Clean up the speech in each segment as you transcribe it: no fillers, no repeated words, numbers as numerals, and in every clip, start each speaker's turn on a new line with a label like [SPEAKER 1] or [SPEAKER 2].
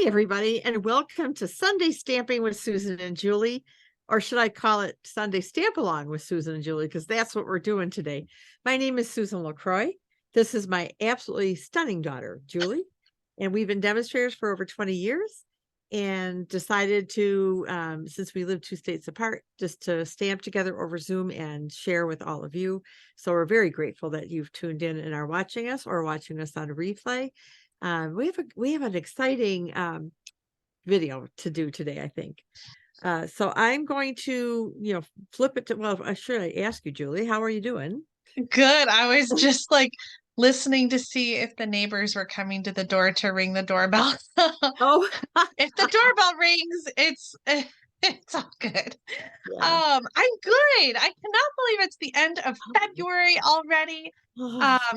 [SPEAKER 1] Hi, everybody, and welcome to Sunday Stamping with Susan and Julie, or should I call it Sunday Stamp Along with Susan and Julie, because that's what we're doing today. My name is Susan LaCroix. This is my absolutely stunning daughter, Julie, and we've been demonstrators for over 20 years and decided to, since we live 2 states apart, just to stamp together over Zoom and share with all of you. So we're very grateful that you've tuned in and are watching us or watching us on a replay. We have an exciting video to do today, I think. So I'm going to, flip it to, well, should I ask you, Julie, how are you doing?
[SPEAKER 2] Good. I was just like listening to see if the neighbors were coming to the door to ring the doorbell.
[SPEAKER 1] Oh,
[SPEAKER 2] If the doorbell rings, it's all good.
[SPEAKER 1] yeah.
[SPEAKER 2] I'm good. I cannot believe it's the end of February already.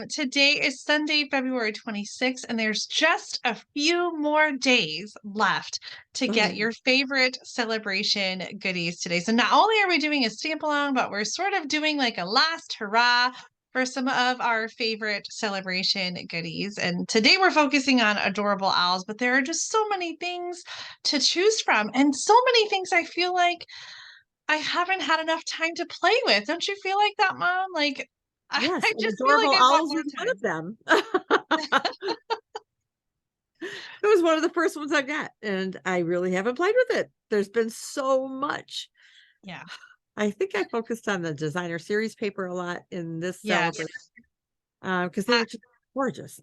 [SPEAKER 2] Today is Sunday, February 26th, and there's just a few more days left to get your favorite celebration goodies today. So not only are we doing a stamp along, but we're sort of doing like a last hurrah for some of our favorite celebration goodies. And today we're focusing on adorable owls, but there are just so many things to choose from and so many things I feel like I haven't had enough time to play with. Don't you feel like that, Mom? Like,
[SPEAKER 1] Yes,
[SPEAKER 2] I
[SPEAKER 1] and
[SPEAKER 2] just feel like
[SPEAKER 1] adorable
[SPEAKER 2] I want
[SPEAKER 1] owls
[SPEAKER 2] more
[SPEAKER 1] was one
[SPEAKER 2] time.
[SPEAKER 1] of them. It was one of the first ones I got, and I really haven't played with it. There's been so much.
[SPEAKER 2] Yeah.
[SPEAKER 1] I think I focused on the designer series paper a lot in this
[SPEAKER 2] Yes.
[SPEAKER 1] celebration because they were just gorgeous.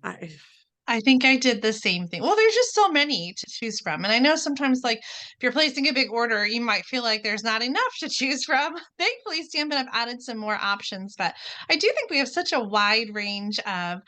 [SPEAKER 2] I think I did the same thing. Well, there's just so many to choose from. And I know sometimes, like, if you're placing a big order, you might feel like there's not enough to choose from. Thankfully, Stampin' Up! Added some more options, but I do think we have such a wide range of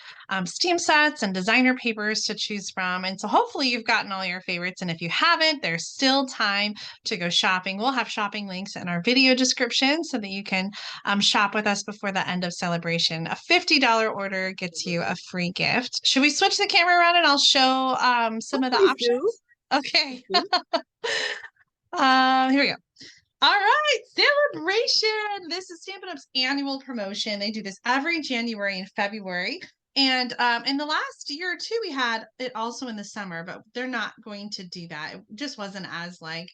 [SPEAKER 2] stamp sets and designer papers to choose from. And so hopefully you've gotten all your favorites. And if you haven't, there's still time to go shopping. We'll have shopping links in our video description so that you can shop with us before the end of celebration. A $50 order gets you a free gift. Should we switch the camera around and I'll show some of the
[SPEAKER 1] Please do.
[SPEAKER 2] options? Okay.
[SPEAKER 1] Please do.
[SPEAKER 2] Here we go. All right, Sale-a-Bration. This is Stampin' Up's annual promotion. They do this every January and February. And in the last year or two, we had it also in the summer, but they're not going to do that. It just wasn't as like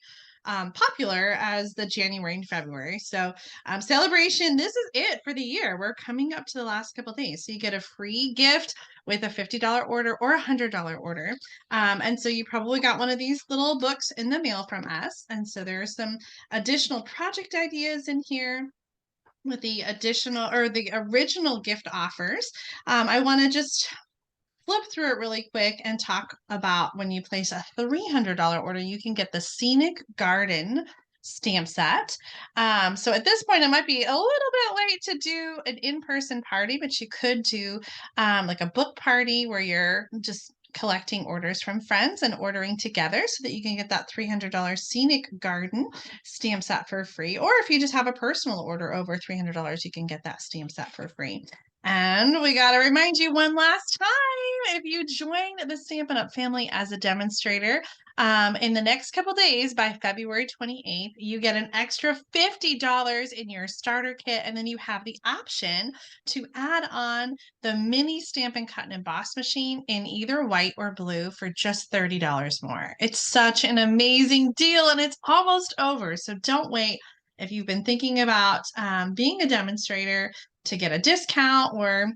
[SPEAKER 2] popular as the January and February. So Sale-a-Bration, this is it for the year. We're coming up to the last couple days. So you get a free gift with a $50 order or a $100 order. And so you probably got one of these little books in the mail from us. And so there are some additional project ideas in here with the additional or the original gift offers. I want to just flip through it really quick and talk about when you place a $300 order, you can get the Scenic Garden stamp set. So at this point, it might be a little bit late to do an in-person party, but you could do like a book party where you're just collecting orders from friends and ordering together so that you can get that $300 Scenic Garden stamp set for free. Or if you just have a personal order over $300, you can get that stamp set for free. And we got to remind you one last time, if you join the Stampin' Up! Family as a demonstrator, in the next couple days, by February 28th, you get an extra $50 in your starter kit, and then you have the option to add on the mini Stampin' Cut and Emboss machine in either white or blue for just $30 more. It's such an amazing deal, and it's almost over, so don't wait. If you've been thinking about being a demonstrator, to get a discount or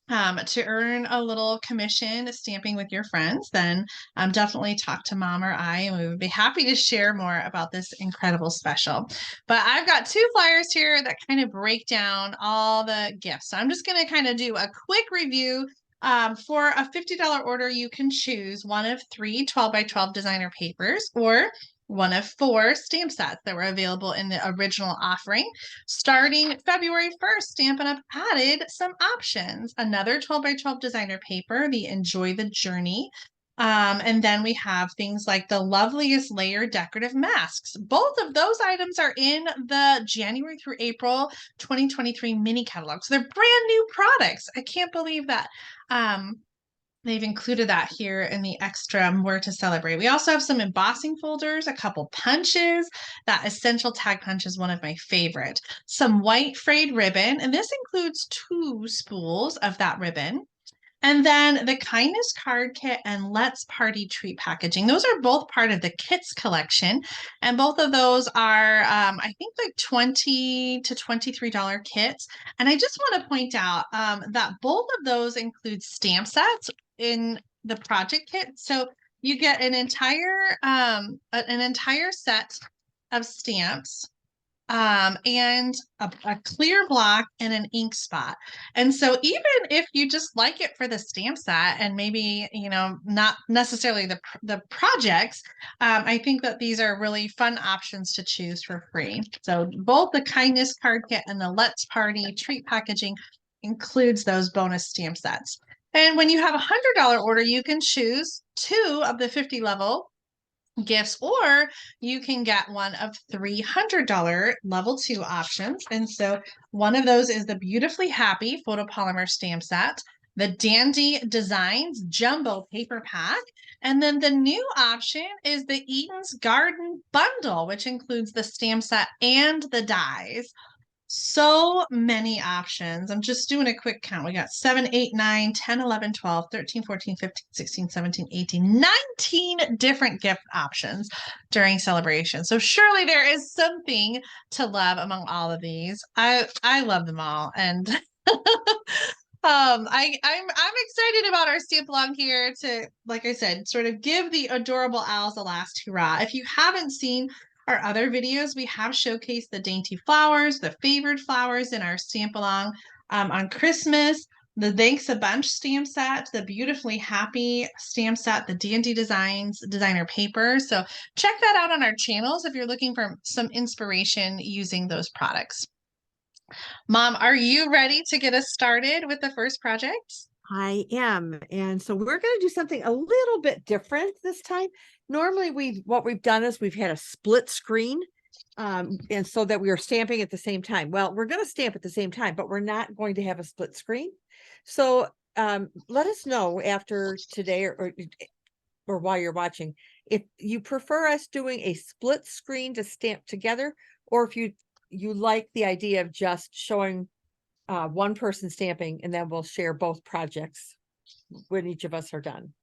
[SPEAKER 2] to earn a little commission stamping with your friends, then definitely talk to Mom or I, and we would be happy to share more about this incredible special. But I've got 2 flyers here that kind of break down all the gifts. So I'm just going to kind of do a quick review. For a $50 order, you can choose one of 3 12x12 designer papers or one of 4 stamp sets that were available in the original offering. Starting February 1st, Stampin' Up! Added some options. Another 12x12 designer paper, the Enjoy the Journey. And then we have things like the Loveliest Layer decorative masks. Both of those items are in the January through April 2023 mini catalog. So they're brand new products. I can't believe that. They've included that here in the extra More to Celebrate. We also have some embossing folders, a couple punches. That essential tag punch is one of my favorite. Some white frayed ribbon, and this includes 2 spools of that ribbon. And then the Kindness Card Kit and Let's Party Treat Packaging. Those are both part of the kits collection. And both of those are, I think, like $20 to $23 kits. And I just want to point out that both of those include stamp sets in the project kit. So you get an entire set of stamps and a clear block and an ink spot. And so even if you just like it for the stamp set and maybe, not necessarily the projects, I think that these are really fun options to choose for free. So both the Kindness Card Kit and the Let's Party Treat Packaging includes those bonus stamp sets. And when you have $100 order, you can choose 2 of the 50 level gifts, or you can get one of $300 level 2 options. And so one of those is the Beautifully Happy photopolymer stamp set, the Dandy Designs jumbo paper pack, and then the new option is the Eden's Garden bundle, which includes the stamp set and the dies. So many options. I'm just doing a quick count. We got 7, 8, 9, 10, 11, 12, 13, 14, 15, 16, 17, 18, 19 different gift options during celebration. So surely there is something to love among all of these. I love them all. And I'm excited about our stamp along here to, like I said, sort of give the adorable owls a last hurrah. If you haven't seen our other videos, we have showcased the dainty flowers, the favored flowers in our stamp along on Christmas, the Thanks a Bunch stamp set, the Beautifully Happy stamp set, the Dandy Designs designer paper. So check that out on our channels if you're looking for some inspiration using those products. Mom, are you ready to get us started with the first project?
[SPEAKER 1] I am. And so we're going to do something a little bit different this time. Normally what we've done is we've had a split screen, and so that we are stamping at the same time. Well, we're going to stamp at the same time, but we're not going to have a split screen. So let us know after today or while you're watching, if you prefer us doing a split screen to stamp together, or if you like the idea of just showing one person stamping, and then we'll share both projects when each of us are done.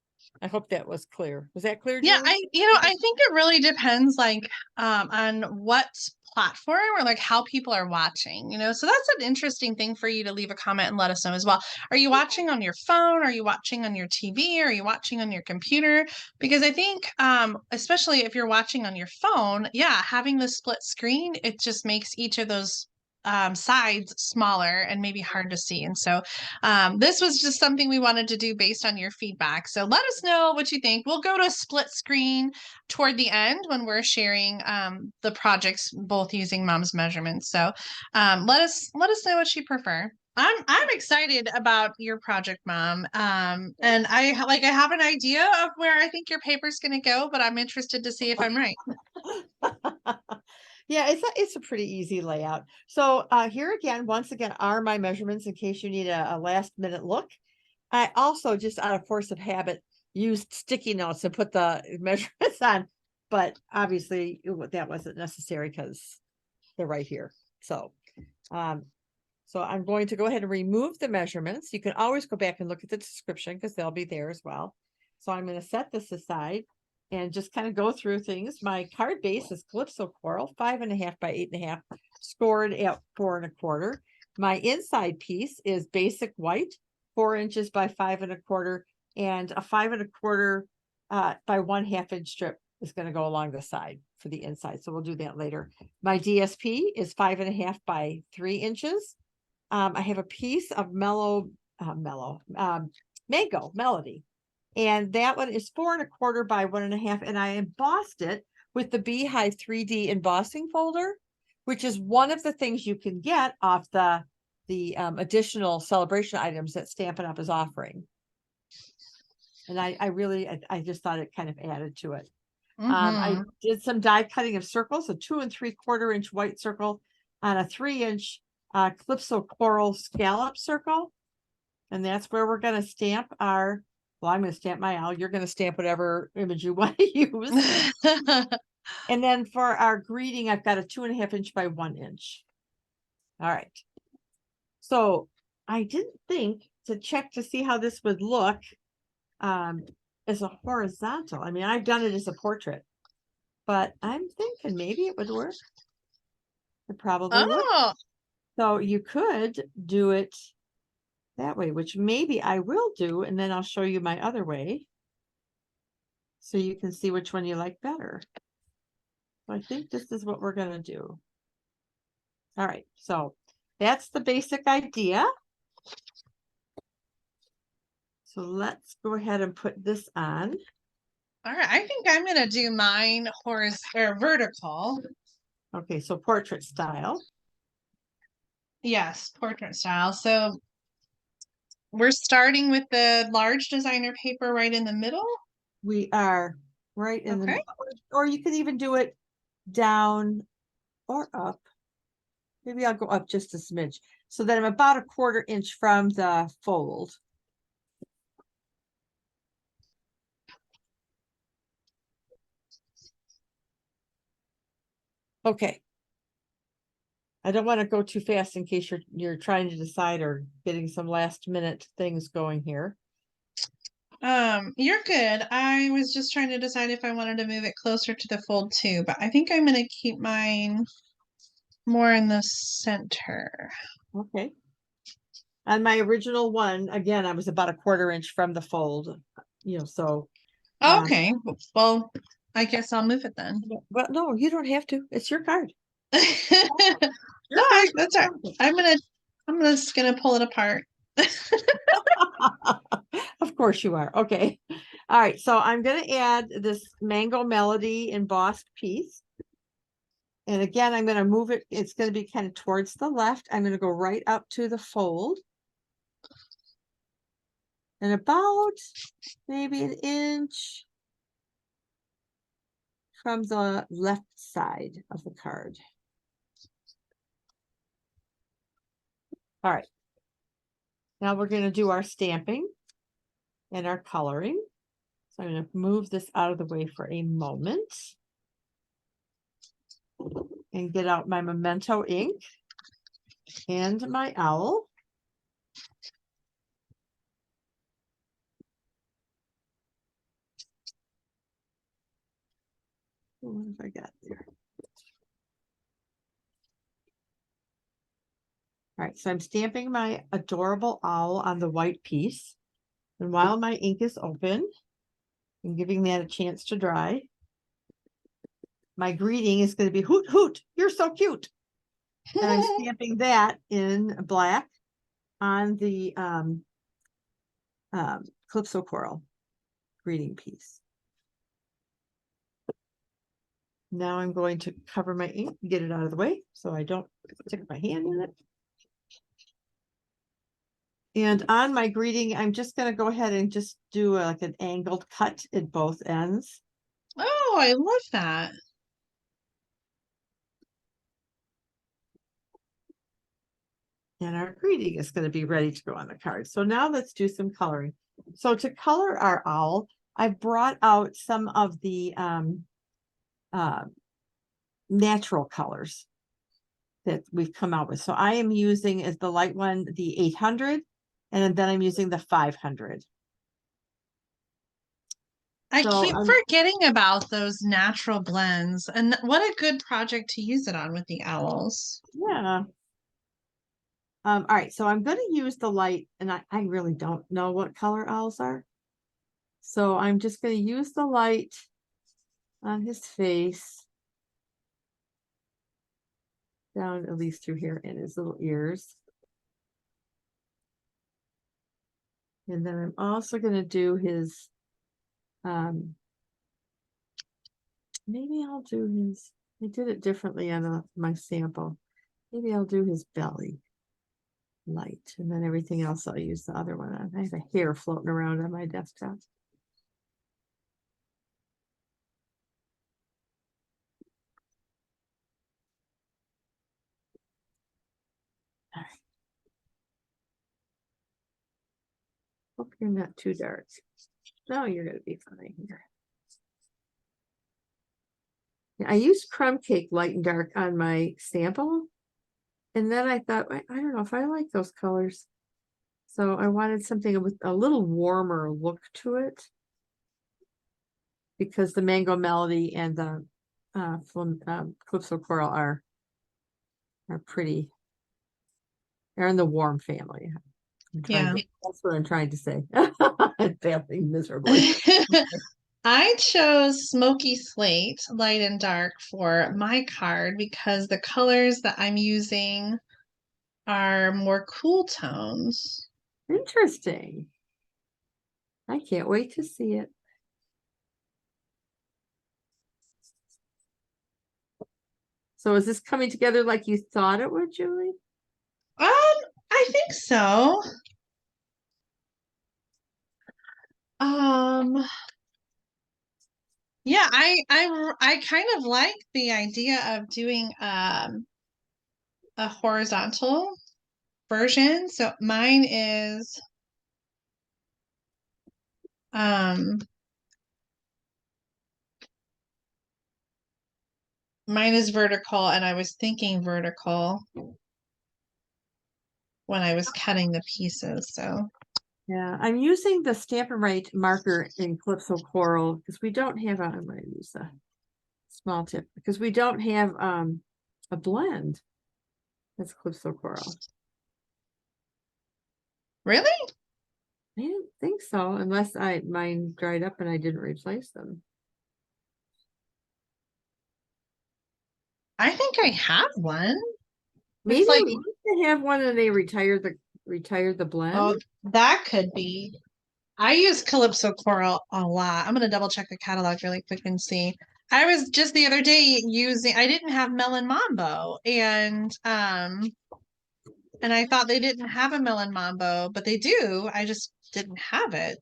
[SPEAKER 1] I hope that was clear. Was that clear,
[SPEAKER 2] Yeah,
[SPEAKER 1] Julie?
[SPEAKER 2] I think it really depends on what platform or like how people are watching, so that's an interesting thing for you to leave a comment and let us know as well. Are you watching on your phone? Are you watching on your TV? Are you watching on your computer? Because I think especially if you're watching on your phone, yeah, having the split screen, it just makes each of those sides smaller and maybe hard to see. And so this was just something we wanted to do based on your feedback. So let us know what you think. We'll go to a split screen toward the end when we're sharing the projects, both using Mom's measurements. So let us know what you prefer. I'm excited about your project, Mom. And I have an idea of where I think your paper's going to go, but I'm interested to see if I'm right.
[SPEAKER 1] Yeah, it's a pretty easy layout. So here again, once again, are my measurements in case you need a last minute look. I also, just out of force of habit, used sticky notes and put the measurements on, but obviously that wasn't necessary because they're right here. So I'm going to go ahead and remove the measurements. You can always go back and look at the description because they'll be there as well. So I'm going to set this aside and just kind of go through things. My card base is Calypso Coral, 5.5 by 8.5, scored at 4 1/4. My inside piece is Basic White, 4 inches by 5 1/4, and a 5 1/4 by 1/2 inch strip is going to go along the side for the inside. So we'll do that later. My DSP is 5.5 by 3 inches. I have a piece of Mango Melody, and that one is 4 1/4 by 1.5, and I embossed it with the Beehive 3D embossing folder, which is one of the things you can get off the additional celebration items that Stampin' Up is offering. And I just thought it kind of added to it. I did some die cutting of circles, a 2 3/4 inch white circle on a 3 inch Calypso Coral scallop circle. And that's where we're going to stamp I'm going to stamp my owl. You're going to stamp whatever image you want to use. And then for our greeting, I've got a 2.5 inch by 1 inch. All right. So I didn't think to check to see how this would look as a horizontal. I mean, I've done it as a portrait, but I'm thinking maybe it would work. It probably would.
[SPEAKER 2] Oh,
[SPEAKER 1] So you could do it that way, which maybe I will do, and then I'll show you my other way so you can see which one you like better. So I think this is what we're going to do. All right, so that's the basic idea. So let's go ahead and put this on.
[SPEAKER 2] all right. I think I'm gonna do mine horizontal or vertical.
[SPEAKER 1] Okay, so portrait style.
[SPEAKER 2] Yes, portrait style. So we're starting with the large designer paper right in the middle.
[SPEAKER 1] We are right in
[SPEAKER 2] Okay.
[SPEAKER 1] the, or you could even do it down or up. Maybe I'll go up just a smidge so that I'm about a 1/4 inch from the fold. Okay. I don't want to go too fast in case you're trying to decide or getting some last minute things going here.
[SPEAKER 2] You're good. I was just trying to decide if I wanted to move it closer to the fold too, but I think I'm gonna keep mine more in the center.
[SPEAKER 1] Okay. On my original one, again, I was about a 1/4 inch from the fold, so.
[SPEAKER 2] Okay. Well, I guess I'll move it then.
[SPEAKER 1] Well, no, you don't have to. It's your card.
[SPEAKER 2] No, that's all right. I'm just gonna pull it apart.
[SPEAKER 1] Of course you are. Okay. All right. So I'm going to add this Mango Melody embossed piece. And again, I'm going to move it. It's going to be kind of towards the left. I'm going to go right up to the fold. And about maybe an inch from the left side of the card. All right. Now we're going to do our stamping and our coloring. So I'm going to move this out of the way for a moment and get out my Memento ink and my owl. What have I got there? All right, so I'm stamping my adorable owl on the white piece. And while my ink is open and giving that a chance to dry, my greeting is going to be hoot, hoot, you're so cute. And I'm stamping that in black on the Calypso Coral greeting piece. Now I'm going to cover my ink and get it out of the way so I don't stick my hand in it. And on my greeting, I'm just going to go ahead and just do like an angled cut at both ends.
[SPEAKER 2] Oh, I love that.
[SPEAKER 1] And our greeting is going to be ready to go on the card. So now let's do some coloring. So to color our owl, I brought out some of the natural colors that we've come out with. So I am using as the light one, the 800, and then I'm using the 500.
[SPEAKER 2] I
[SPEAKER 1] So
[SPEAKER 2] keep forgetting about those natural blends, and what a good project to use it on with the owls.
[SPEAKER 1] yeah. All right, so I'm going to use the light, and I really don't know what color owls are. So I'm just going to use the light on his face, down at least through here in his little ears. And then I'm also going to do his, maybe I'll do his, I did it differently on my sample. Maybe I'll do his belly light, and then everything else I'll use the other one on. I have a hair floating around on my desktop. All right. Hope you're not too dark. No, you're going to be fine here. I used crumb cake light and dark on my sample. And then I thought, I don't know if I like those colors. So I wanted something with a little warmer look to it, because the Mango Melody and the Calypso Coral are pretty. They're in the warm family.
[SPEAKER 2] Yeah.
[SPEAKER 1] That's what I'm trying to say. I'm failing miserably.
[SPEAKER 2] I chose Smoky Slate, light and dark, for my card because the colors that I'm using are more cool tones.
[SPEAKER 1] Interesting. I can't wait to see it. So is this coming together like you thought it would, Julie?
[SPEAKER 2] I think so. Yeah, I kind of like the idea of doing a horizontal version. So um mine is vertical, and I was thinking vertical when I was cutting the pieces. So
[SPEAKER 1] Yeah, I'm using the Stampin' Up marker in Calypso Coral because we don't have I'm going to use a small tip because we don't have a blend that's Calypso Coral.
[SPEAKER 2] really?
[SPEAKER 1] I didn't think so, unless mine dried up and I didn't replace them.
[SPEAKER 2] I think I have one.
[SPEAKER 1] Maybe
[SPEAKER 2] like
[SPEAKER 1] we used to have one and they retired the blend.
[SPEAKER 2] Oh, that could be. I use Calypso Coral a lot. I'm gonna double check the catalog really quick and see. I was just the other day I didn't have Melon Mambo, and I thought they didn't have a Melon Mambo, but they do. I just didn't have it.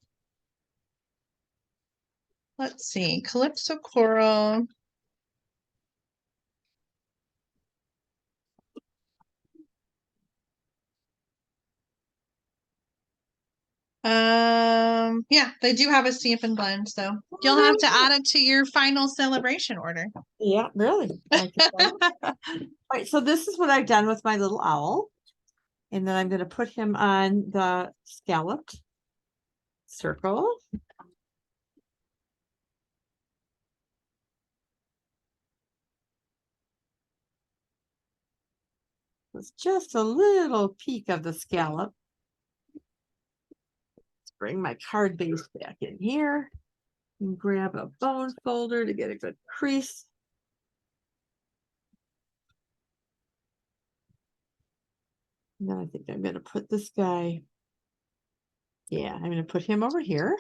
[SPEAKER 2] Let's see. Calypso Coral. Yeah, they do have a Stampin' Blend, so you'll have to add it to your final celebration order.
[SPEAKER 1] Yeah, really. All right, so this is what I've done with my little owl. And then I'm going to put him on the scalloped circle. It's just a little peek of the scallop. Let's bring my card base back in here and grab a bone folder to get a good crease. And then I think I'm going to put this guy. Yeah, I'm going to put him over here.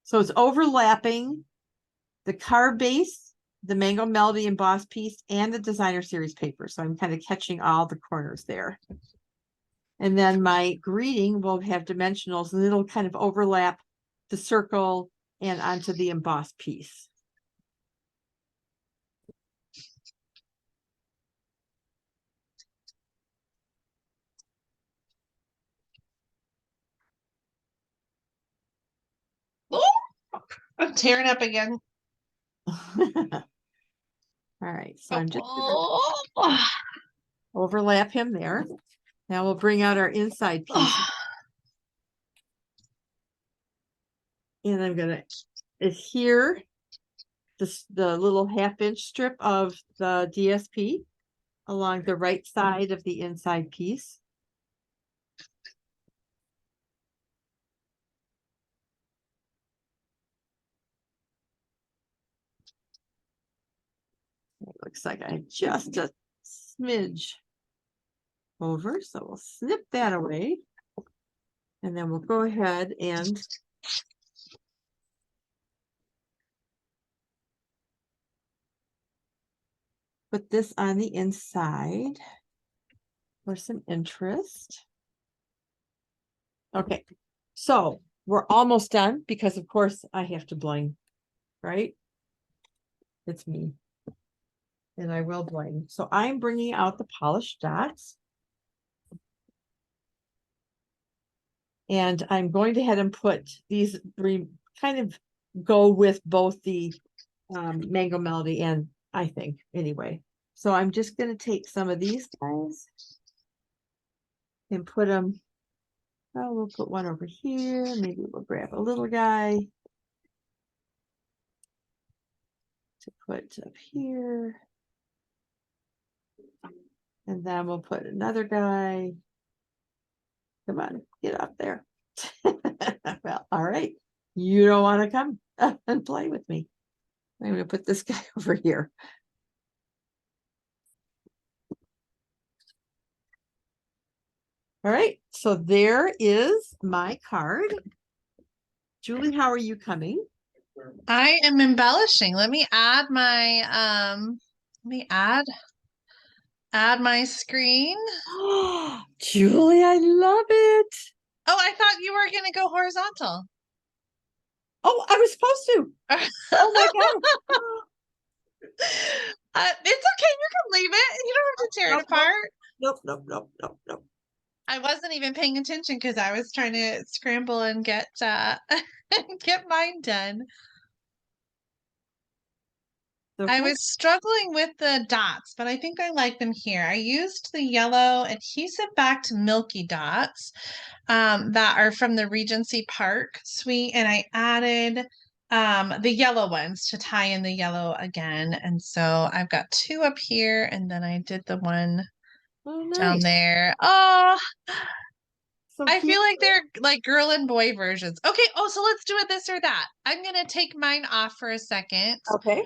[SPEAKER 1] So it's overlapping the card base, the Mango Melody emboss piece, and the designer series paper. So I'm kind of catching all the corners there. And then my greeting will have dimensionals and it'll kind of overlap the circle and onto the embossed piece.
[SPEAKER 2] I'm tearing up again.
[SPEAKER 1] All right, so I'm just gonna overlap him there. Now we'll bring out our inside piece. And I'm gonna adhere the little 1/2-inch strip of the DSP along the right side of the inside piece. It looks like I just a smidge over, so we'll snip that away. And then we'll go ahead and put this on the inside for some interest. Okay, so we're almost done because of course I have to bling, right? It's me. And I will bling. So I'm bringing out the polished dots. And I'm going to head and put these kind of go with both the Mango Melody and I think anyway, So I'm just going to take some of these guys and put them, oh, we'll put one over here. Maybe we'll grab a little guy to put up here. And then we'll put another guy. Come on, get up there. Well, all right. You don't want to come and play with me. I'm going to put this guy over here. All right, so there is my card. Julie, how are you coming?
[SPEAKER 2] I am embellishing. Let me add my let me add my screen.
[SPEAKER 1] Oh, Julie, I love it.
[SPEAKER 2] Oh, I thought you were gonna go horizontal.
[SPEAKER 1] Oh, I was supposed to. Oh my God.
[SPEAKER 2] It's okay, you can leave it. You don't have to tear it apart.
[SPEAKER 1] Nope.
[SPEAKER 2] I wasn't even paying attention because I was trying to scramble and get get mine done. I
[SPEAKER 1] Okay.
[SPEAKER 2] was struggling with the dots, but I think I like them here. I used the yellow adhesive backed Milky dots that are from the Regency Park suite, and I added the yellow ones to tie in the yellow again. And so I've got two up here, and then I did the one
[SPEAKER 1] Oh,
[SPEAKER 2] down
[SPEAKER 1] nice.
[SPEAKER 2] there. Oh,
[SPEAKER 1] So
[SPEAKER 2] I
[SPEAKER 1] here,
[SPEAKER 2] feel like they're like girl and boy versions. Okay, oh, so let's do it this or that. I'm gonna take mine off for a second,
[SPEAKER 1] okay.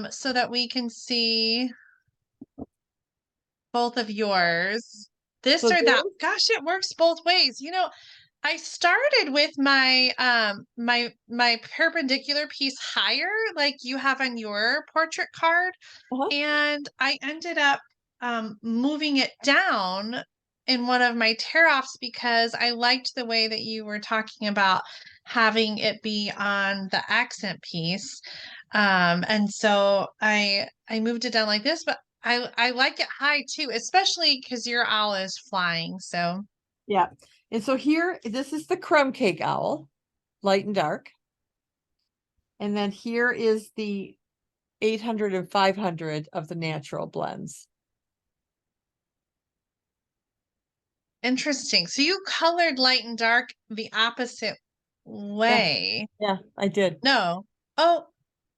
[SPEAKER 2] so that we can see both of yours. This
[SPEAKER 1] So
[SPEAKER 2] or that.
[SPEAKER 1] there's,
[SPEAKER 2] Gosh, it works both ways. You know, I started with my my perpendicular piece higher, like you have on your portrait card,
[SPEAKER 1] uh-huh.
[SPEAKER 2] and I ended up moving it down in one of my tear-offs because I liked the way that you were talking about having it be on the accent piece. And so I moved it down like this, but I like it high too, especially because your owl is flying. So
[SPEAKER 1] Yeah. And so here, this is the crumb cake owl, light and dark. And then here is the 800 and 500 of the natural blends.
[SPEAKER 2] interesting. So you colored light and dark the opposite
[SPEAKER 1] Yeah,
[SPEAKER 2] way.
[SPEAKER 1] yeah, I did.
[SPEAKER 2] No. Oh,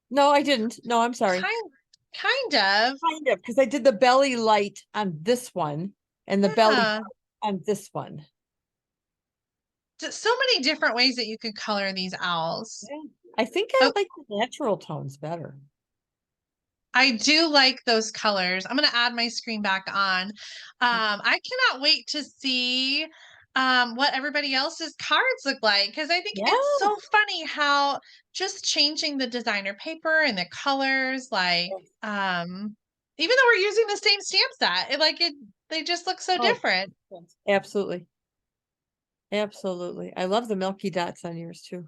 [SPEAKER 1] No, I didn't. No, I'm sorry.
[SPEAKER 2] kind of.
[SPEAKER 1] Kind of, because I did the belly light on this one and the belly
[SPEAKER 2] Yeah.
[SPEAKER 1] dark on this one.
[SPEAKER 2] Just so many different ways that you could color these owls.
[SPEAKER 1] Yeah. I think I
[SPEAKER 2] Oh,
[SPEAKER 1] like the natural tones better.
[SPEAKER 2] I do like those colors. I'm going to add my screen back on. I cannot wait to see what everybody else's cards look like because I think
[SPEAKER 1] Yeah.
[SPEAKER 2] it's so funny how just changing the designer paper and the colors, like even though we're using the same stamp set, they just look so
[SPEAKER 1] Oh,
[SPEAKER 2] different.
[SPEAKER 1] absolutely. Absolutely. I love the milky dots on yours too.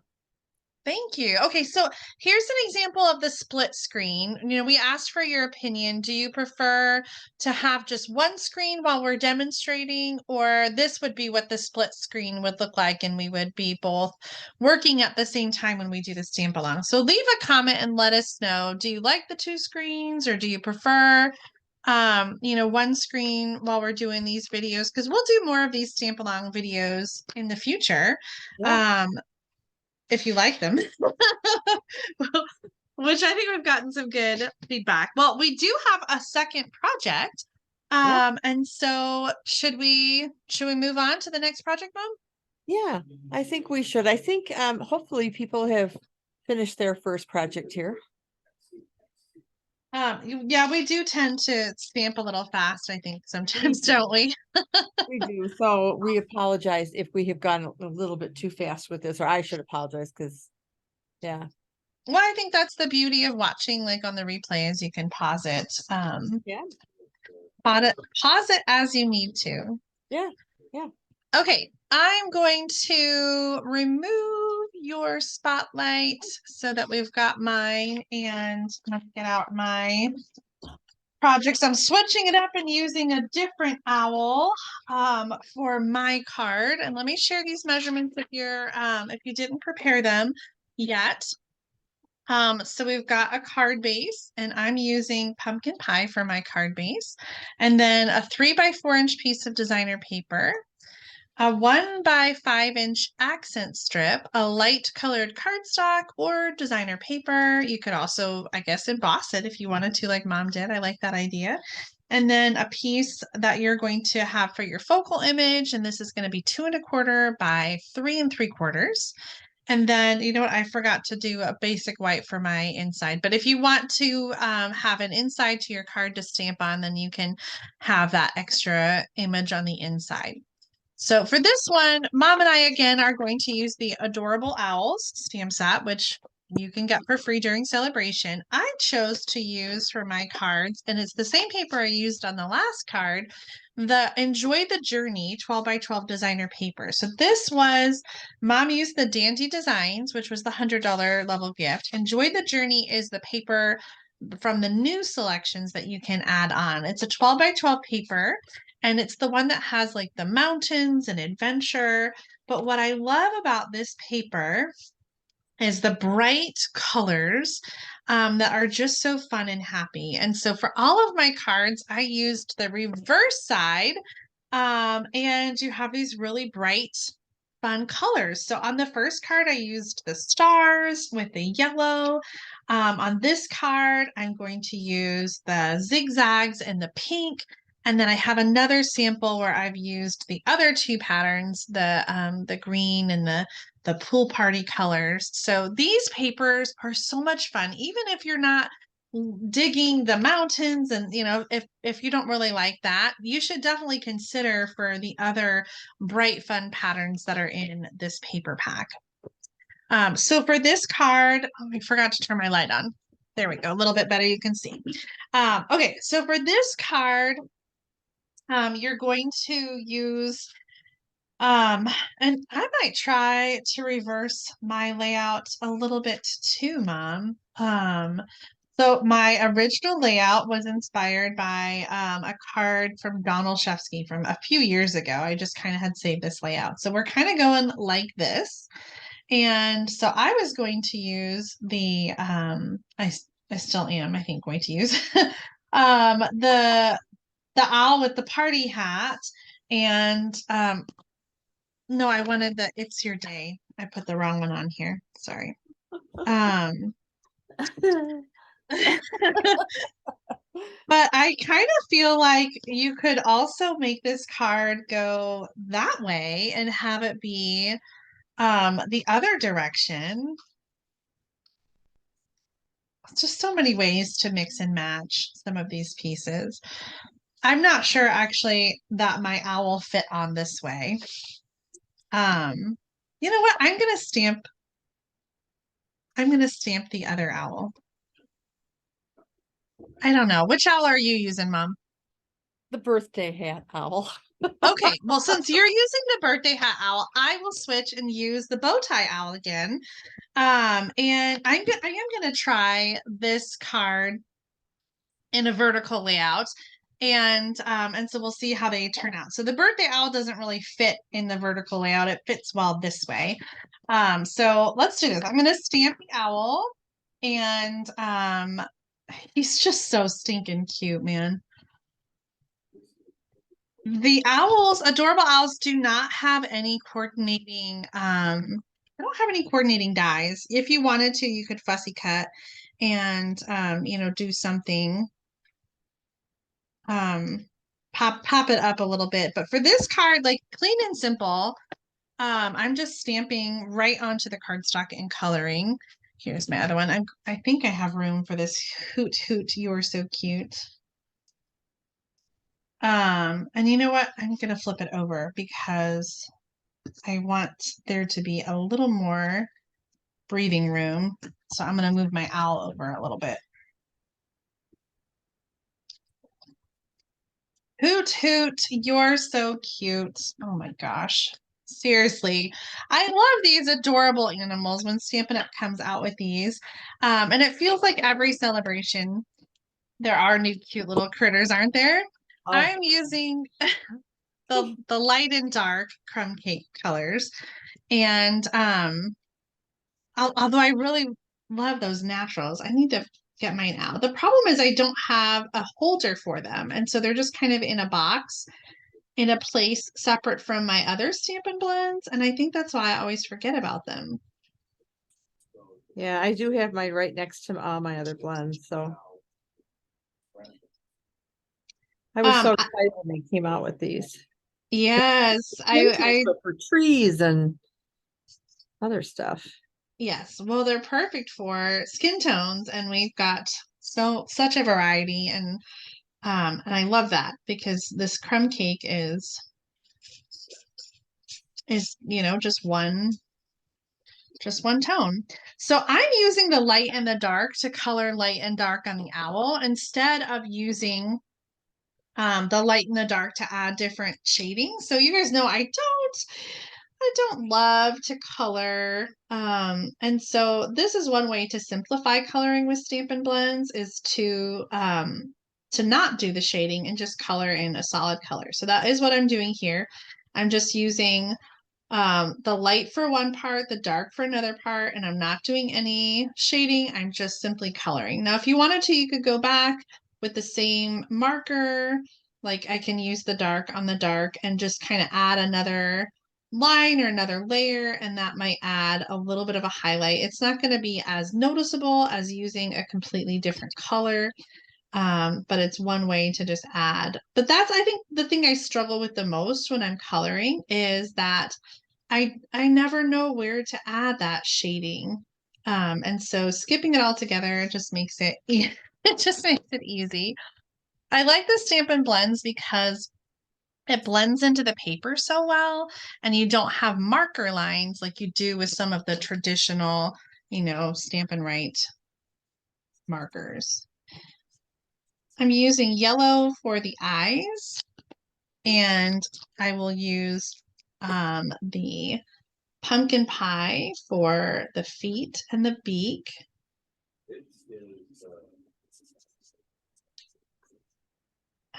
[SPEAKER 2] Thank you. Okay, so here's an example of the split screen. You know, we asked for your opinion. Do you prefer to have just one screen while we're demonstrating, or this would be what the split screen would look like, and we would be both working at the same time when we do the stamp along? So leave a comment and let us know. Do you like the two screens, or do you prefer one screen while we're doing these videos? Because we'll do more of these stamp along videos in the future.
[SPEAKER 1] Yeah.
[SPEAKER 2] Um, if you like them. Which I think we've gotten some good feedback. Well, we do have a second project.
[SPEAKER 1] Yeah.
[SPEAKER 2] And so should we move on to the next project, Mom?
[SPEAKER 1] Yeah. I think we should. I think hopefully people have finished their first project here.
[SPEAKER 2] Yeah, we do tend to stamp a little fast, I think, sometimes, don't we?
[SPEAKER 1] We do. So we apologize if we have gone a little bit too fast with this, or I should apologize because, yeah.
[SPEAKER 2] Well, I think that's the beauty of watching like on the replays. You can pause it.
[SPEAKER 1] Yeah.
[SPEAKER 2] Pause it as you need to.
[SPEAKER 1] Yeah. Yeah.
[SPEAKER 2] Okay, I'm going to remove your spotlight so that we've got mine, and let's get out my projects. I'm switching it up and using a different owl for my card. And let me share these measurements if you didn't prepare them yet. So we've got a card base, and I'm using pumpkin pie for my card base, and then a 3 by 4 inch piece of designer paper, a 1 by 5 inch accent strip, a light colored cardstock or designer paper. You could also, I guess, emboss it if you wanted to, like Mom did. I like that idea. And then a piece that you're going to have for your focal image, and this is going to be 2 1/4 by 3 3/4. And then, you know what? I forgot to do a basic white for my inside. But if you want to have an inside to your card to stamp on, then you can have that extra image on the inside. So for this one, Mom and I again are going to use the Adorable Owls stamp set, which you can get for free during celebration. I chose to use for my cards, and it's the same paper I used on the last card, the Enjoy the Journey 12 by 12 designer paper. So this was, Mom used the Dandy Designs, which was the $100 level gift. Enjoy the Journey is the paper from the new selections that you can add on. It's a 12 by 12 paper, and it's the one that has like the mountains and adventure. But what I love about this paper is the bright colors that are just so fun and happy. And so for all of my cards, I used the reverse side, and you have these really bright, fun colors. So on the first card, I used the stars with the yellow. On this card, I'm going to use the zigzags and the pink. And then I have another sample where I've used the other two patterns, the green and the pool party colors. So these papers are so much fun, even if you're not digging the mountains, and if you don't really like that, you should definitely consider for the other bright fun patterns that are in this paper pack. So for this card, oh, I forgot to turn my light on. There we go, a little bit better, you can see. Okay, so for this card, you're going to use and I might try to reverse my layout a little bit too, Mom. So my original layout was inspired by a card from Donald Shefsky from a few years ago. I just kind of had saved this layout. So we're kind of going like this. And so I was going to use I still am, I think, going to use the owl with the party hat. And no, I wanted the It's Your Day. I put the wrong one on here. Sorry. But I kind of feel like you could also make this card go that way and have it be the other direction. Just so many ways to mix and match some of these pieces. I'm not sure actually that my owl fit on this way. You know what? I'm gonna stamp the other owl. I don't know. Which owl are you using, Mom?
[SPEAKER 1] The birthday hat owl.
[SPEAKER 2] Okay, well, since you're using the birthday hat owl, I will switch and use the bow tie owl again. And I am gonna try this card in a vertical layout. And so we'll see how they turn out. So the birthday owl doesn't really fit in the vertical layout. It fits well this way. So let's do this. I'm gonna stamp the owl, and he's just so stinking cute, man. The owls, Adorable Owls, do not have any coordinating, they don't have any coordinating dies. If you wanted to, you could fussy cut and, do something, pop it up a little bit. But for this card, like clean and simple, I'm just stamping right onto the cardstock and coloring. Here's my other one. I think I have room for this Hoot Hoot, You're So Cute. And you know what? I'm gonna flip it over because I want there to be a little more breathing room. So I'm gonna move my owl over a little bit. Hoot Hoot, you're so cute. Oh my gosh. Seriously, I love these adorable animals when Stampin' Up comes out with these. And it feels like every celebration there are new cute little critters, aren't there?
[SPEAKER 1] Oh.
[SPEAKER 2] I'm using the light and dark crumb cake colors. And although I really love those naturals. I need to get mine out. The problem is I don't have a holder for them. And so they're just kind of in a box in a place separate from my other Stampin' Blends. And I think that's why I always forget about them.
[SPEAKER 1] Yeah, I do have mine right next to all my other blends, so. I was so excited when they came out with these.
[SPEAKER 2] Yes,
[SPEAKER 1] For trees and other stuff.
[SPEAKER 2] yes. Well, they're perfect for skin tones, and we've got such a variety, and I love that because this crumb cake is just one tone. So I'm using the light and the dark to color light and dark on the owl instead of using the light and the dark to add different shadings. So you guys know I don't love to color. And so this is one way to simplify coloring with Stampin' Blends is to not do the shading and just color in a solid color. So that is what I'm doing here. I'm just using the light for one part, the dark for another part, and I'm not doing any shading. I'm just simply coloring. Now, if you wanted to, you could go back with the same marker. Like I can use the dark on the dark and just kind of add another line or another layer, and that might add a little bit of a highlight. It's not going to be as noticeable as using a completely different color. But it's one way to just add. But that's, I think, the thing I struggle with the most when I'm coloring is that I never know where to add that shading. And so skipping it all together just makes it it just makes it easy. I like the Stampin' Blends because it blends into the paper so well, and you don't have marker lines like you do with some of the traditional, Stampin' Write markers. I'm using yellow for the eyes, and I will use the pumpkin pie for the feet and the beak.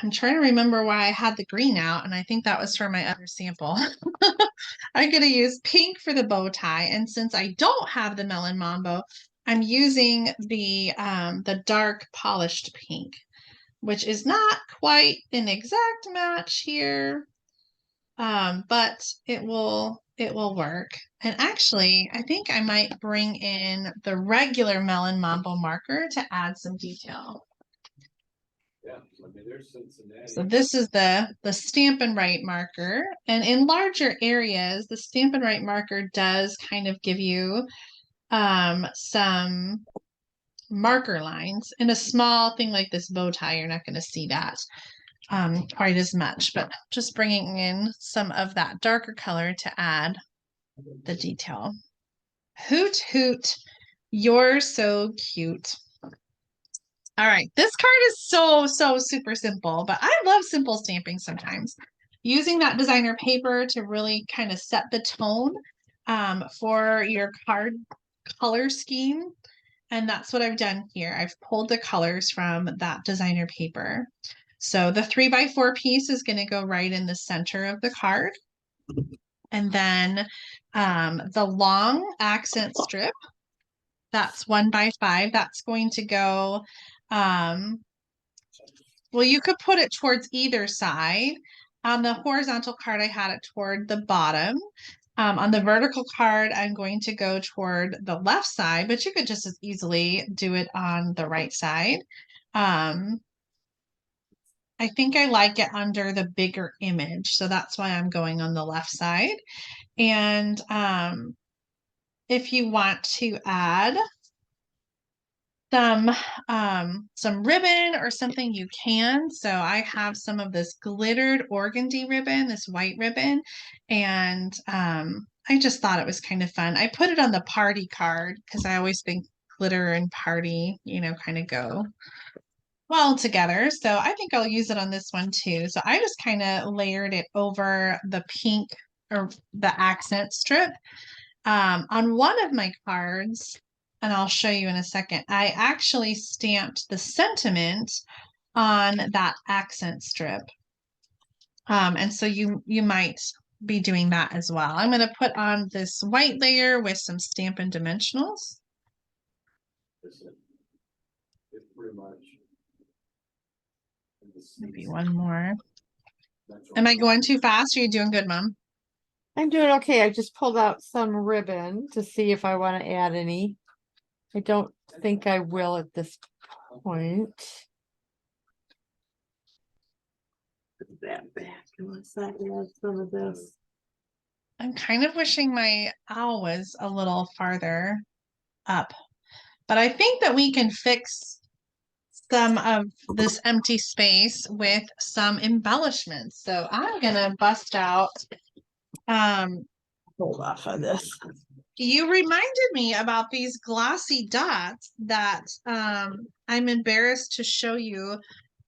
[SPEAKER 2] I'm trying to remember why I had the green out, and I think that was for my other sample. I'm going to use pink for the bow tie, and since I don't have the melon mambo, I'm using the dark polished pink, which is not quite an exact match here, but it will work. And actually, I think I might bring in the regular melon mambo marker to add some detail. So this is the Stampin' Write marker, and in larger areas, the Stampin' Write marker does kind of give you some marker lines. In a small thing like this bow tie, you're not going to see that quite as much, but just bringing in some of that darker color to add the detail. Hoot hoot, you're so cute. All right, this card is so super simple, but I love simple stamping sometimes. Using that designer paper to really kind of set the tone for your card color scheme. And that's what I've done here. I've pulled the colors from that designer paper. So the 3x4 piece is going to go right in the center of the card. And then the long accent strip, that's 1x5, that's going to go, well, you could put it towards either side. On the horizontal card, I had it toward the bottom. On the vertical card, I'm going to go toward the left side, but you could just as easily do it on the right side. I think I like it under the bigger image, so that's why I'm going on the left side. And if you want to add some ribbon or something, you can. So I have some of this glittered organdy ribbon, this white ribbon, and I just thought it was kind of fun. I put it on the party card because I always think glitter and party, kind of go well together. So I think I'll use it on this one too. So I just kind of layered it over the pink or the accent strip. On one of my cards, and I'll show you in a second, I actually stamped the sentiment on that accent strip. And so you might be doing that as well. I'm going to put on this white layer with some Stampin' Dimensionals.
[SPEAKER 3] It's pretty much.
[SPEAKER 2] Maybe one more. Am I going too fast? Or are you doing good, Mom?
[SPEAKER 1] I'm doing okay. I just pulled out some ribbon to see if I want to add any. I don't think I will at this point. Put that back unless I add some of this.
[SPEAKER 2] I'm kind of wishing my owl was a little farther up, but I think that we can fix some of this empty space with some embellishments. So I'm gonna bust out.
[SPEAKER 1] Hold off on this.
[SPEAKER 2] You reminded me about these glossy dots that I'm embarrassed to show you.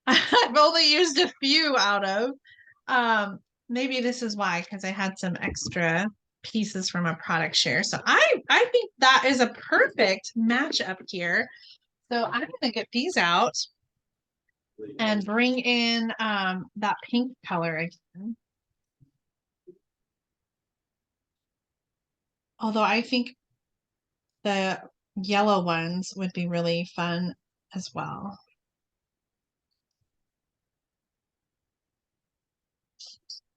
[SPEAKER 2] I've only used a few out of. Maybe this is why, because I had some extra pieces from a product share. So I think that is a perfect match up here. So I'm gonna get these out and bring in that pink color again. Although I think the yellow ones would be really fun as well.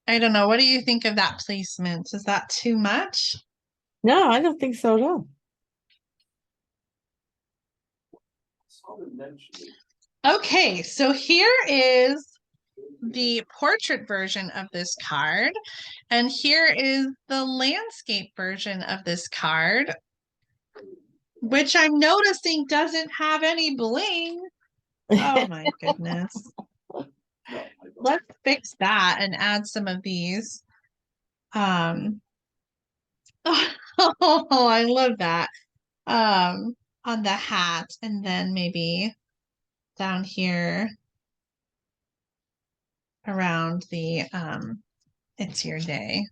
[SPEAKER 2] I don't know. What do you think of that placement? Is that too much?
[SPEAKER 1] No, I don't think so at all.
[SPEAKER 2] Okay, so here is the portrait version of this card, and here is the landscape version of this card, which I'm noticing doesn't have any bling. Oh my goodness. Let's fix that and add some of these. Oh, I love that. On the hat, and then maybe down here around the it's your day.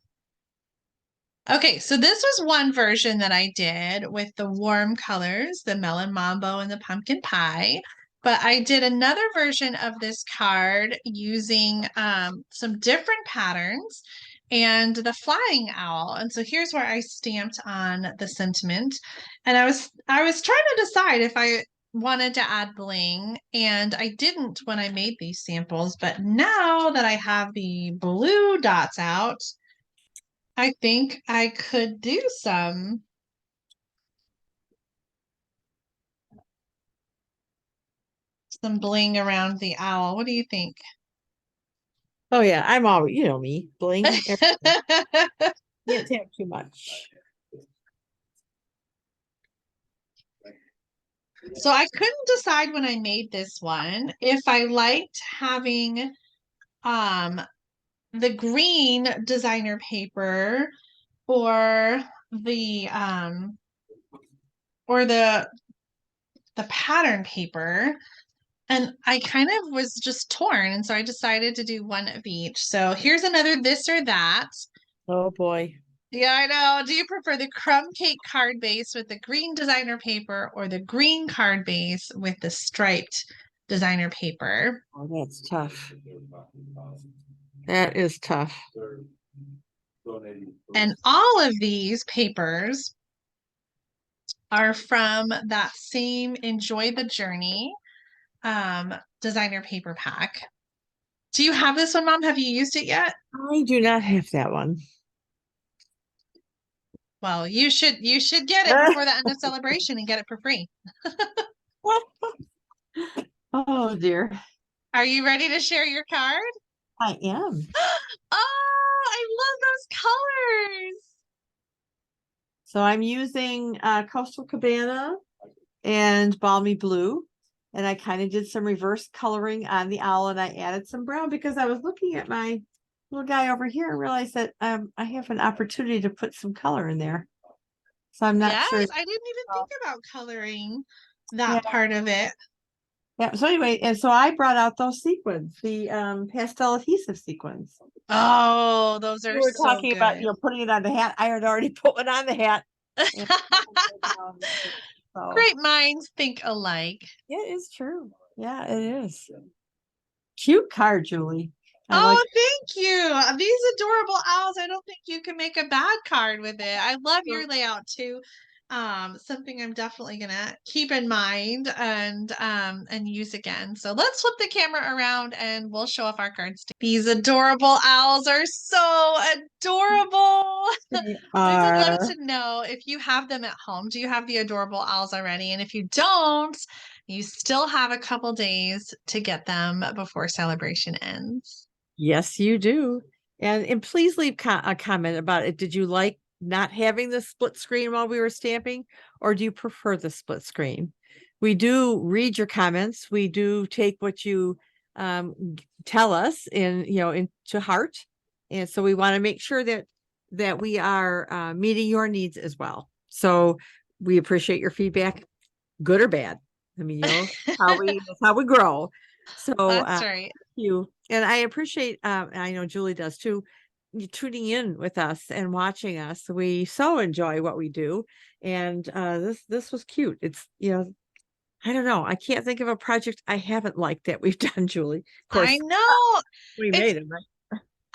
[SPEAKER 2] Okay, so this was one version that I did with the warm colors, the melon mambo and the pumpkin pie. But I did another version of this card using some different patterns and the flying owl. And so here's where I stamped on the sentiment. And I was trying to decide if I wanted to add bling, and I didn't when I made these samples. But now that I have the blue dots out, I think I could do some bling around the owl. What do you think?
[SPEAKER 1] Oh yeah, I'm always, you know me, bling. Can't have too much.
[SPEAKER 2] So I couldn't decide when I made this one if I liked having the green designer paper or the pattern paper. And I kind of was just torn, and so I decided to do one of each. So here's another this or that.
[SPEAKER 1] Oh boy.
[SPEAKER 2] Yeah, I know. Do you prefer the crumb cake card base with the green designer paper or the green card base with the striped designer paper?
[SPEAKER 1] Oh, that's tough. That is tough.
[SPEAKER 2] And all of these papers are from that same Enjoy the Journey designer paper pack. Do you have this one, Mom? Have you used it yet?
[SPEAKER 1] I do not have that one.
[SPEAKER 2] Well, you should get it before the end of celebration and get it for free.
[SPEAKER 1] Oh dear.
[SPEAKER 2] Are you ready to share your card?
[SPEAKER 1] I am.
[SPEAKER 2] Oh, I love those colors.
[SPEAKER 1] So I'm using Coastal Cabana and Balmy Blue. And I kind of did some reverse coloring on the owl, and I added some brown because I was looking at my little guy over here and realized that I have an opportunity to put some color in there. So I'm not sure.
[SPEAKER 2] Yes, I didn't even think about coloring that part of it.
[SPEAKER 1] Yeah. So anyway, and so I brought out those sequins, the pastel adhesive sequins.
[SPEAKER 2] Oh, those are
[SPEAKER 1] We were
[SPEAKER 2] so
[SPEAKER 1] talking
[SPEAKER 2] good.
[SPEAKER 1] about, putting it on the hat. I had already put one on the hat. So,
[SPEAKER 2] Great minds think alike.
[SPEAKER 1] it is true. Yeah, it is. Cute card, Julie.
[SPEAKER 2] Oh, thank you. These adorable owls. I don't think you can make a bad card with it. I love your layout too. Something I'm definitely gonna keep in mind and use again. So let's flip the camera around and we'll show off our cards. These adorable owls are so adorable.
[SPEAKER 1] They
[SPEAKER 2] We would love
[SPEAKER 1] are.
[SPEAKER 2] to know if you have them at home. Do you have the adorable owls already? And if you don't, you still have a couple days to get them before celebration ends.
[SPEAKER 1] Yes, you do. And please leave a comment about it. Did you like not having the split screen while we were stamping, or do you prefer the split screen? We do read your comments. We do take what you tell us into heart. And so we want to make sure that we are meeting your needs as well. So we appreciate your feedback, good or bad. I mean, that's how we grow. So
[SPEAKER 2] That's right.
[SPEAKER 1] you. And I appreciate, and I know Julie does too, you tuning in with us and watching us. We so enjoy what we do. And this was cute. It's, I don't know. I can't think of a project I haven't liked that we've done, Julie. Of course,
[SPEAKER 2] I know.
[SPEAKER 1] we
[SPEAKER 2] It's
[SPEAKER 1] made them, right?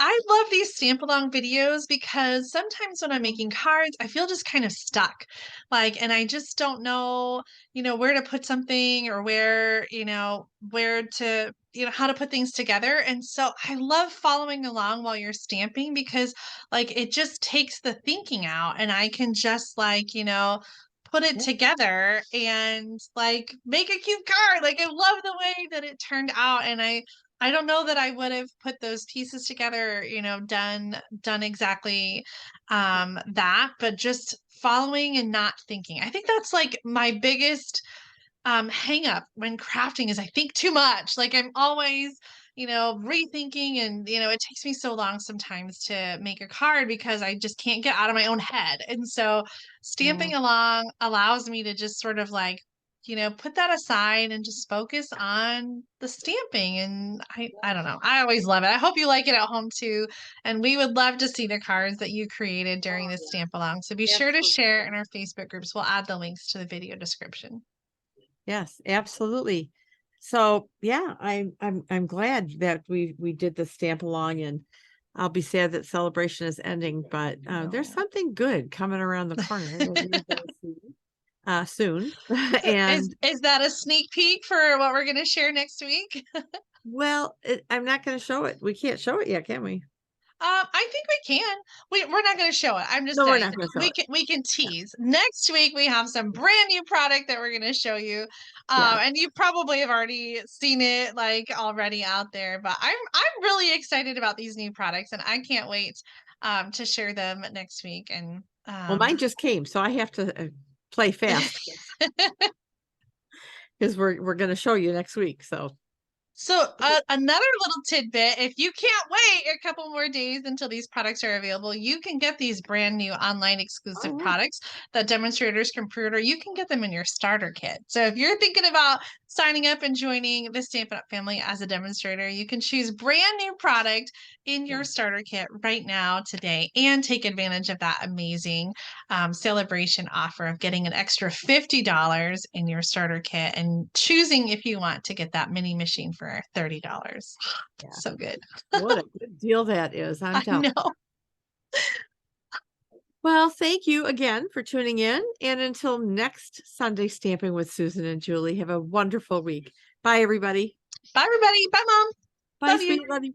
[SPEAKER 2] I love these stamp along videos because sometimes when I'm making cards, I feel just kind of stuck. And I just don't know, where to put something or where to, how to put things together. And so I love following along while you're stamping because it just takes the thinking out and I can just put it
[SPEAKER 1] Yeah.
[SPEAKER 2] together and make a cute card. I love the way that it turned out. And I don't know that I would have put those pieces together, done exactly that, but just following and not thinking. I think that's my biggest hang up when crafting is I think too much. I'm always, rethinking and it takes me so long sometimes to make a card because I just can't get out of my own head. And so stamping along allows me to just sort of put that aside and just focus on the stamping. And I don't know. I always love it. I hope you like it at home too. And we would love to see the cards that you created during this stamp along. So be sure to share in our Facebook groups. We'll add the links to the video description.
[SPEAKER 1] Yes, absolutely. So yeah, I'm glad that we did the stamp along, and I'll be sad that celebration is ending, but there's something good coming around the corner that you're gonna see soon. And
[SPEAKER 2] Is that a sneak peek for what we're going to share next week?
[SPEAKER 1] well, I'm not going to show it. We can't show it yet, can we?
[SPEAKER 2] I think we can. We're not going to show it. I'm just
[SPEAKER 1] No, we're
[SPEAKER 2] saying
[SPEAKER 1] not going to show it.
[SPEAKER 2] we can tease. Next week we have some brand new product that we're going to show you.
[SPEAKER 1] Yeah.
[SPEAKER 2] And you probably have already seen it already out there, but I'm really excited about these new products and I can't wait to share them next week. And
[SPEAKER 1] Well, mine just came, so I have to play fast because we're going to show you next week. So
[SPEAKER 2] So another little tidbit, if you can't wait a couple more days until these products are available, you can get these brand new online exclusive products that demonstrators can pre-order. You can get them in your starter kit. So if you're thinking about signing up and joining the Stampin' Up family as a demonstrator, you can choose brand new product in your starter kit right now today and take advantage of that amazing Sale-a-Bration offer of getting an extra $50 in your starter kit and choosing if you want to get that mini machine for $30.
[SPEAKER 1] yeah.
[SPEAKER 2] So good.
[SPEAKER 1] What a good deal that is. I'm
[SPEAKER 2] I
[SPEAKER 1] telling you.
[SPEAKER 2] know.
[SPEAKER 1] Well, thank you again for tuning in. And until next Sunday Stamping with Susan and Julie, have a wonderful week. Bye, everybody.
[SPEAKER 2] Bye, everybody. Bye, Mom.
[SPEAKER 1] Bye,
[SPEAKER 2] Love you.
[SPEAKER 1] sweetie. Love you.